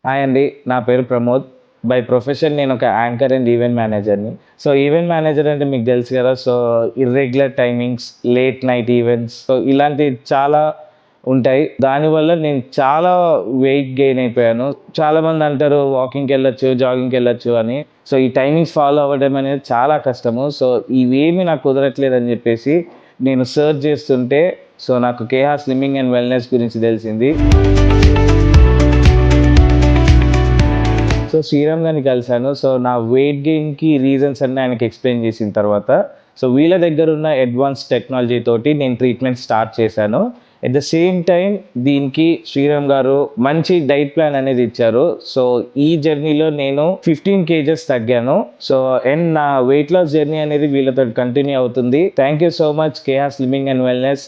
Hi అండి. నా పేరు ప్రమోద్. బై ప్రొఫెషన్ నేను ఒక యాంకర్ అండ్ ఈవెంట్ మేనేజర్‌ని. సో, ఈవెంట్ మేనేజర్ అంటే మీకు తెలుసు కదా! So, irregular timings, late night events so, ఇలాంటివి చాలా ఉంటాయి. దానివల్ల నేను చాలా వెయిట్ గెయిన్ అయిపోయాను. చాలామంది అంటారు వాకింగ్‌కెళ్ళొచ్చు, జాగింగ్‌కెళ్ళొచ్చు అని. సో, ఈ టైమింగ్స్ ఫాలో అవ్వడం అనేది చాలా కష్టము. సో, ఇవేమీ నాకు కుదరట్లేదని చెప్పేసి నేను సెర్చ్ చేస్తుంటే సో, నాకు కేహా స్లిమ్మింగ్ అండ్ వెల్‌నెస్ గురించి తెలిసింది. సో, శ్రీరామ్ గారిని కలిసాను. సో, నా వెయిట్ గెయిన్‌కి రీజన్స్ అన్నీ ఆయనకి ఎక్స్‌ప్లెయిన్ చేసిన తర్వాత, సో, వీళ్ళ దగ్గరున్న అడ్వాన్స్ టెక్నాలజీ తోటి నేను ట్రీట్మెంట్ స్టార్ట్ చేశాను. ఎట్ ద సేమ్ టైమ్ దీనికి శ్రీరామ్ గారు మంచి డైట్ ప్లాన్ అనేది ఇచ్చారు. సో, ఈ జర్నీలో నేను 15 కేజెస్ తగ్గాను. సో, అండ్ నా వెయిట్ లాస్ జర్నీ అనేది వీళ్ళతోటి కంటిన్యూ అవుతుంది. Thank you so much KR slimming and wellness.